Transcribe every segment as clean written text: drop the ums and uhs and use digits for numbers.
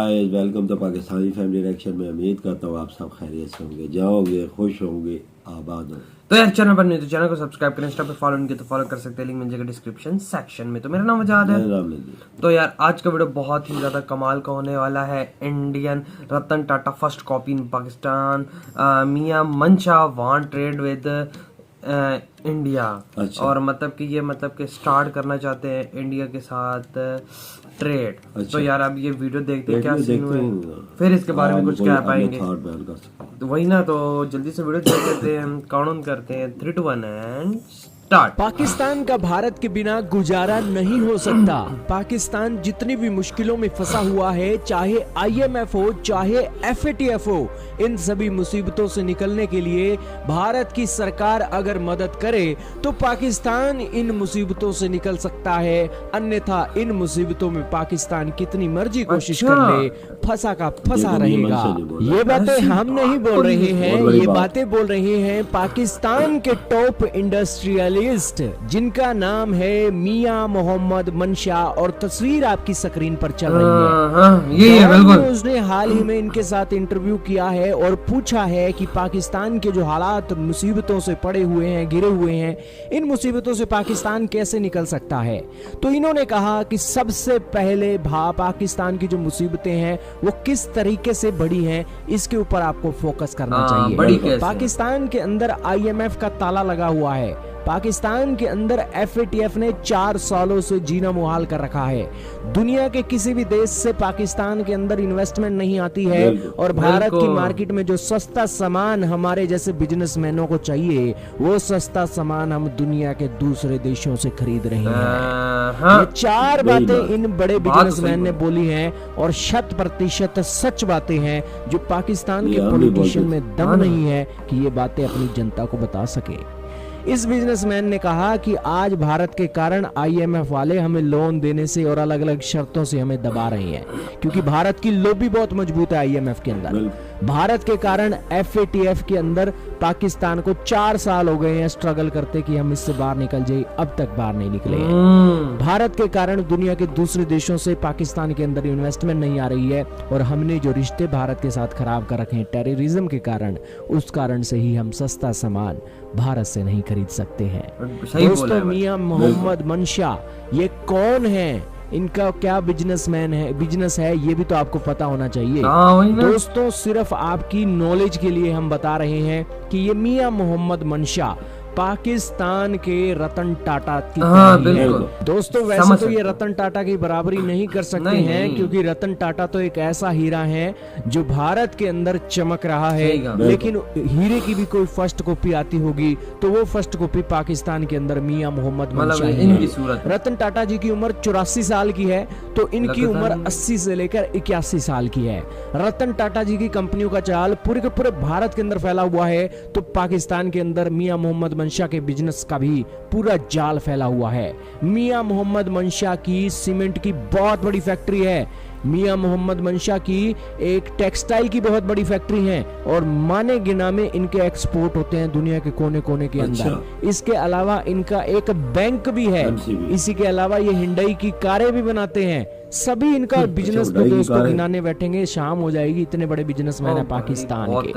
Guys, welcome to Pakistani family reaction में। उम्मीद करता हूँ आप सब खैरियत से होंगे, जाओगे, खुश होंगे, आबाद होंगे। तो यार चैनल पर नहीं तो चैनल को सब्सक्राइब करें, इंस्टा पे फॉलो नहीं किया तो फॉलो कर सकते हैं, लिंक मिल जाएगा डिस्क्रिप्शन सेक्शन में। तो मेरा नाम आजाद है। तो यार आज का वीडियो बहुत ही ज्यादा कमाल का होने वाला है। Indian Ratan Tata first copy in Pakistan, Mian Mansha want trade with India. अच्छा। और मतलब कि स्टार्ट करना चाहते हैं इंडिया के साथ ट्रेड। अच्छा। तो यार अब ये वीडियो देखते हैं क्या सीन हुआ है, फिर इसके बारे में कुछ कह पाएंगे। तो वही ना, तो जल्दी से वीडियो देख लेते हैं, काउंट करते हैं 3 2 1 एंड स्टार्ट। पाकिस्तान का भारत के बिना गुजारा नहीं हो सकता। पाकिस्तान जितनी भी मुश्किलों में फंसा हुआ है, चाहे IMF हो चाहे FATF हो, इन सभी मुसीबतों से निकलने के लिए भारत की सरकार अगर मदद करे तो पाकिस्तान इन मुसीबतों से निकल सकता है। अन्यथा इन मुसीबतों में पाकिस्तान कितनी मर्जी कोशिश कर ले, फंसा का फंसा रहेगा। ये बातें हम नहीं बोल रहे हैं, ये बातें बोल रहे हैं पाकिस्तान के टॉप इंडस्ट्रियल जिनका नाम है मियां मोहम्मद मनशा, और तस्वीर आपकी स्क्रीन पर चल रही है। ये बिल्कुल उसने हाल ही में इनके साथ इंटरव्यू किया है और पूछा है कि पाकिस्तान के जो हालात मुसीबतों से पड़े हुए हैं, घिरे हुए हैं, इन मुसीबतों से पाकिस्तान कैसे निकल सकता है। तो इन्होंने कहा कि सबसे पहले पाकिस्तान की जो मुसीबतें हैं वो किस तरीके से बड़ी हैं, इसके ऊपर आपको फोकस करना चाहिए। पाकिस्तान के अंदर IMF का ताला लगा हुआ है। पाकिस्तान के अंदर FATF ने 4 सालों से जीना मुहाल कर रखा है। दुनिया के किसी भी देश से पाकिस्तान के अंदर इन्वेस्टमेंट नहीं आती है, और भारत की मार्केट में जो सस्ता सामान हमारे जैसे बिजनेसमैनों को चाहिए, वो सस्ता सामान हम दुनिया के दूसरे देशों से खरीद रहे हैं। ये 4 बातें इन बड़े बिजनेसमैन ने बोली हैं, और 100% सच बातें हैं, जो पाकिस्तान के पॉलिटिशियन में दम नहीं है कि ये बातें अपनी जनता को बता सके। इस बिजनेसमैन ने कहा कि आज भारत के कारण IMF वाले हमें लोन देने से और अलग अलग शर्तों से हमें दबा रहे हैं, क्योंकि भारत की लॉबी बहुत मजबूत है IMF के अंदर। भारत के कारण FATF के अंदर पाकिस्तान को 4 साल हो गए हैं स्ट्रगल करते कि हम इससे बाहर निकल जाए, अब तक बाहर नहीं निकले हैं। भारत के कारण दुनिया के दूसरे देशों से पाकिस्तान के अंदर इन्वेस्टमेंट नहीं आ रही है, और हमने जो रिश्ते भारत के साथ खराब कर रखे हैं टेररिज्म के कारण, उस कारण से ही हम सस्ता सामान भारत से नहीं खरीद सकते हैं। दोस्तों, मियां मोहम्मद मनशा ये कौन है, इनका क्या बिजनेस है, ये भी तो आपको पता होना चाहिए। दोस्तों, सिर्फ आपकी नॉलेज के लिए हम बता रहे हैं कि ये मियां मोहम्मद मनशा पाकिस्तान के रतन टाटा की तरह है। दोस्तों, वैसे तो ये रतन टाटा की बराबरी नहीं कर सकते हैं, क्योंकि रतन टाटा तो एक ऐसा हीरा है जो भारत के अंदर चमक रहा है, लेकिन हीरे की भी कोई फर्स्ट कॉपी आती होगी तो वो फर्स्ट कॉपी पाकिस्तान के अंदर मियां मोहम्मद मनशा है। रतन टाटा जी की उम्र 84 साल की है, तो इनकी उम्र 80 से लेकर 81 साल की है। रतन टाटा जी की कंपनियों का चाल पूरे के पूरे भारत के अंदर फैला हुआ है, तो पाकिस्तान के अंदर मियां मोहम्मद मनशा के बिजनेस का भी पूरा जाल फैला हुआ है। मियां मोहम्मद मनशा की सीमेंट की बहुत बड़ी फैक्ट्री है। मियां मोहम्मद मनशा की एक टेक्सटाइल की बहुत बड़ी फैक्ट्री है, और माने गिना में इनके एक्सपोर्ट होते हैं दुनिया के कोने कोने के अंदर। इसके अलावा इनका एक बैंक भी है। इसी के अलावा ये हिंडई की कारें भी बनाते हैं। सभी इनका बिजनेस तो दोस्तों गिनाने बैठेंगे शाम हो जाएगी, इतने बड़े बिजनेसमैन है पाकिस्तान के।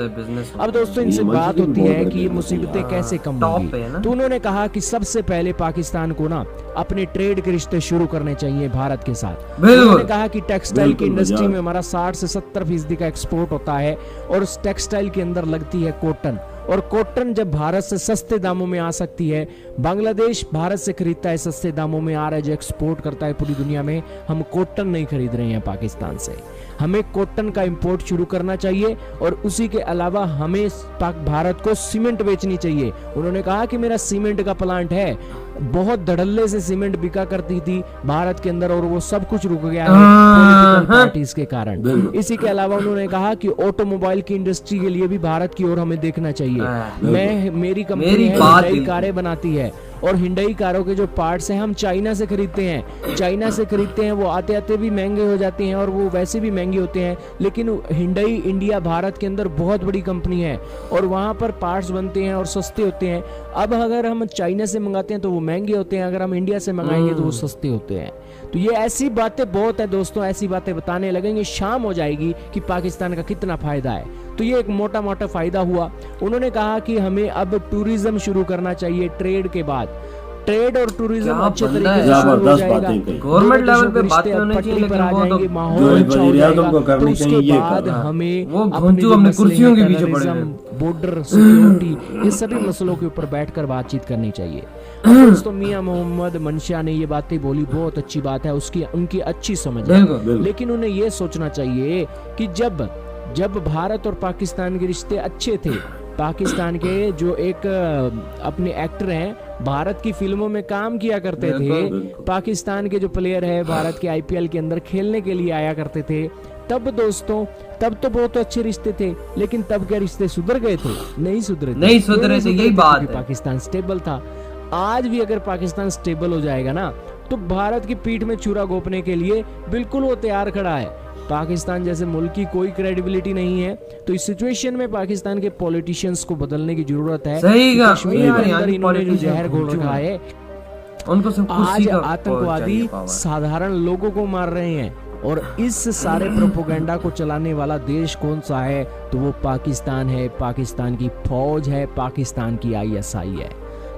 अब दोस्तों, इनसे बात होती है कि ये मुसीबतें कैसे कम होंगी, तो उन्होंने कहा कि सबसे पहले पाकिस्तान को ना अपने ट्रेड के रिश्ते शुरू करने चाहिए भारत के साथ। उन्होंने कहा कि टेक्सटाइल की इंडस्ट्री में हमारा 60 से 70% का एक्सपोर्ट होता है, और उस टेक्सटाइल के अंदर लगती है कॉटन, और कॉटन जब भारत से सस्ते दामों में आ सकती है, बांग्लादेश भारत से खरीदता है सस्ते दामों में आ रहा है, जो एक्सपोर्ट करता है पूरी दुनिया में, हम कॉटन नहीं खरीद रहे हैं पाकिस्तान से। हमें कॉटन का इंपोर्ट शुरू करना चाहिए, और उसी के अलावा हमें भारत को सीमेंट बेचनी चाहिए। उन्होंने कहा कि मेरा सीमेंट का प्लांट है, बहुत धड़ल्ले से सीमेंट बिका करती थी भारत के अंदर, और वो सब कुछ रुक गया है पॉलिटिकल पार्टीज के कारण। इसी के अलावा उन्होंने कहा कि ऑटोमोबाइल की इंडस्ट्री के लिए भी भारत की ओर हमें देखना चाहिए। मेरी कंपनी कारें बनाती है, और हिंडई कारों के जो पार्ट्स हैं हम चाइना से खरीदते हैं, वो आते आते भी महंगे हो जाते हैं और वो वैसे भी महंगे होते हैं, लेकिन हिंडई इंडिया भारत के अंदर बहुत बड़ी कंपनी है और वहाँ पर पार्ट्स बनते हैं और सस्ते होते हैं। अब अगर हम चाइना से मंगाते हैं तो वो महंगे होते हैं, अगर हम इंडिया से मंगाएंगे तो वो सस्ते होते हैं। तो ये ऐसी बातें बहुत है दोस्तों, ऐसी बातें बताने लगेंगे, शाम हो जाएगी कि पाकिस्तान का कितना फायदा है। तो ये एक मोटा मोटा फायदा हुआ। उन्होंने कहा कि हमें अब टूरिज्म शुरू करना चाहिए, ट्रेड के बाद ट्रेड और टूरिज्म अच्छे तरीके से शुरू हो जाएगा। गवर्नमेंट लेवल पे बातें होनी चाहिए, लेकिन वो तो माहौल अच्छा हो जाएगा, तो उसके बाद हमें अपने कुर्सियों के पीछे पड़े बॉर्डर सिक्योरिटी, ये सभी मसलों के ऊपर बैठकर बातचीत करनी चाहिए। दोस्तों मियां मोहम्मद मंशा ने ये बातें बोली, बहुत अच्छी बात है, उसकी उनकी अच्छी समझ है, लेकिन उन्हें ये सोचना चाहिए कि जब भारत और पाकिस्तान के रिश्ते अच्छे थे, पाकिस्तान के जो एक अपने एक्टर हैं भारत की फिल्मों में काम किया करते थे, पाकिस्तान के जो प्लेयर है भारत के आईपीएल के अंदर खेलने के लिए आया करते थे, तब दोस्तों तब तो बहुत अच्छे रिश्ते थे, लेकिन तब क्या रिश्ते सुधर गए थे? नहीं सुधरे थे, यही बात है। पाकिस्तान स्टेबल था। आज भी अगर पाकिस्तान स्टेबल हो जाएगा ना, तो भारत की पीठ में छुरा घोंपने के लिए बिल्कुल वो तैयार खड़ा है। पाकिस्तान जैसे मुल्क की कोई क्रेडिबिलिटी नहीं है, तो इस सिचुएशन में पाकिस्तान के पॉलिटिशियंस को बदलने की जरूरत है। कश्मीर के अंदर इन्होंने जो जहर घोल रखा है, उनको आज आतंकवादी साधारण लोगों को मार रहे हैं, और इस सारे प्रोपोगंडा को चलाने वाला देश कौन सा है? तो वो पाकिस्तान है, पाकिस्तान की फौज है, पाकिस्तान की ISI है।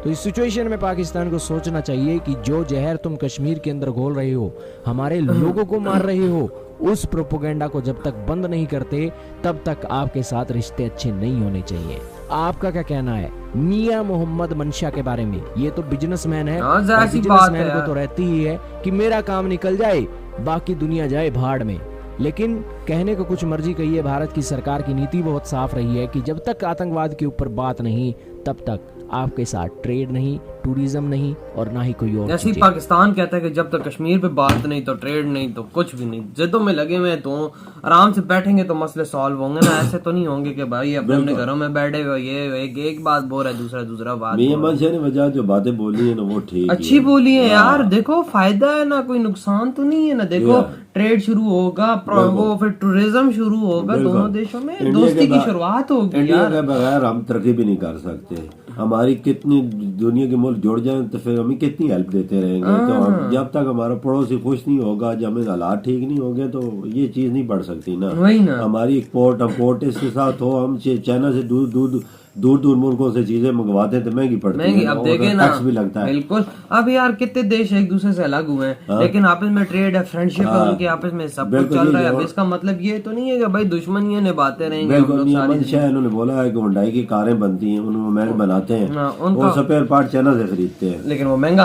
तो इस सिचुएशन में पाकिस्तान को सोचना चाहिए कि जो जहर तुम कश्मीर के अंदर घोल रहे हो, हमारे लोगों को मार रहे हो, उस प्रोपोगंडा को जब तक बंद नहीं करते तब तक आपके साथ रिश्ते अच्छे नहीं होने चाहिए। आपका क्या कहना है मियां मोहम्मद मंशा के बारे में? ये तो बिजनेसमैन है, बिजनेसमैन को तो रहती ही है कि मेरा काम निकल जाए, बाकी दुनिया जाए भाड़ में। लेकिन कहने को कुछ मर्जी कही है, भारत की सरकार की नीति बहुत साफ रही है कि जब तक आतंकवाद के ऊपर बात नहीं, तब तक आपके साथ ट्रेड नहीं, टूरिज्म नहीं, और ना ही कोई और। जैसे पाकिस्तान कहता है कि जब तक कश्मीर पे बात नहीं तो ट्रेड नहीं तो कुछ भी नहीं। जिद्दों में लगे हुए तो आराम से बैठेंगे तो मसले सॉल्व होंगे ना, ऐसे तो नहीं होंगे कि भाई अपने घरों में बैठे हुए ये एक बात बोल रहा है दूसरा बात। ने वजह जो बातें बोली है ना वो ठीक अच्छी बोली है यार। देखो फायदा है ना, कोई नुकसान तो नहीं है ना। देखो ट्रेड शुरू होगा, वो फिर टूरिज्म शुरू होगा, दोनों देशों में दोस्ती की शुरुआत होगी। इंडिया के बगैर हम तरक्की भी नहीं कर सकते। हमारी कितनी दुनिया के मुल्क जुड़ जाए तो फिर हमें कितनी हेल्प देते रहेंगे। तो हम जब तक हमारा पड़ोसी खुश नहीं होगा, जब हमें हालात ठीक नहीं होंगे, तो ये चीज नहीं बढ़ सकती ना। हमारी एक्सपोर्ट इम्पोर्ट इसके साथ हो, हम चाइना से दूर मुल्कों से चीजें मंगवाते हैं तो महंगी पड़ती है। अब देखे ना, टैक्स भी लगता है। बिल्कुल। अब यार कितने देश एक दूसरे से अलग हुए हैं, लेकिन आपस में ट्रेड है, फ्रेंडशिप है, उनके आपस में सब कुछ चल रहा है। अब इसका मतलब ये तो नहीं है कि भाई दुश्मनियां निभाते रहेंगे। उन्होंने बोला है कि हुंडई की कारें बनती हैं, उन्होंने बनाते हैं, वो स्पेयर पार्ट चाइना से खरीदते हैं, लेकिन वो महंगा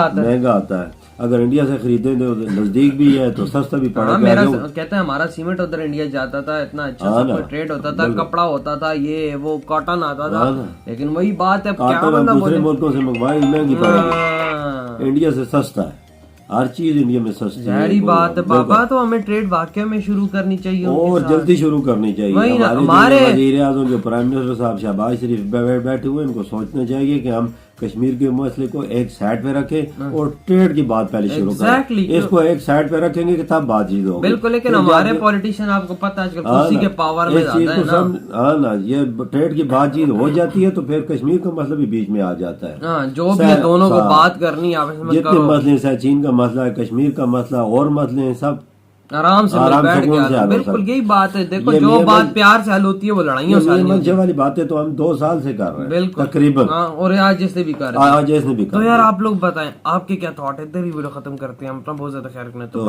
आता है। अगर इंडिया से खरीदे तो नजदीक भी है तो सस्ता भी पड़ेगा। मेरा कहते हैं हमारा सीमेंट उधर इंडिया जाता था, इतना अच्छा सब ट्रेड होता था, कपड़ा होता था, ये वो कॉटन आता था। लेकिन वही बात है, दूसरे मुल्कों से मंगवाई महंगी पड़ेगी, इंडिया से सस्ता है, हर चीज इंडिया में सस्ती है। सारी बात है बाबा। तो हमें ट्रेड वाकई में शुरू करनी चाहिए और जल्दी शुरू करनी चाहिए। हमारे वज़ीर आज़म जो प्राइम मिनिस्टर साहब शहबाज शरीफ बैठे हुए, इनको सोचना चाहिए कि हम कश्मीर के मसले को एक साइड पे रखें और ट्रेड की बात पहले शुरू करें। इसको एक साइड पे रखेंगे कि तब बातचीत होगी। बिल्कुल। लेकिन हमारे पॉलिटिशियन आपको पता है आजकल कुर्सी के पावर में ज्यादा है ना। हाँ ना, ये ट्रेड की बातचीत हो जाती है तो फिर कश्मीर का मसला भी बीच में आ जाता है। जो भी है दोनों को बात करनी आपस में, जितने मसले हैं, चीन का मसला है, कश्मीर का मसला और मसले हैं, सब आराम से बैठ गया। बिल्कुल यही बात है। देखो जो बात प्यार से हल होती है वो लड़ाइयों से हल होती है। वाली बातें तो हम 2 साल से कर रहे हैं बिल्कुल तकरीबन। और आज जैसे भी कर रहे हैं। तो यार आप लोग बताएं आपके क्या थॉट है। इधर ही वीडियो खत्म करते हैं हम अपना बहुत ज्यादा ख्याल रखना। तो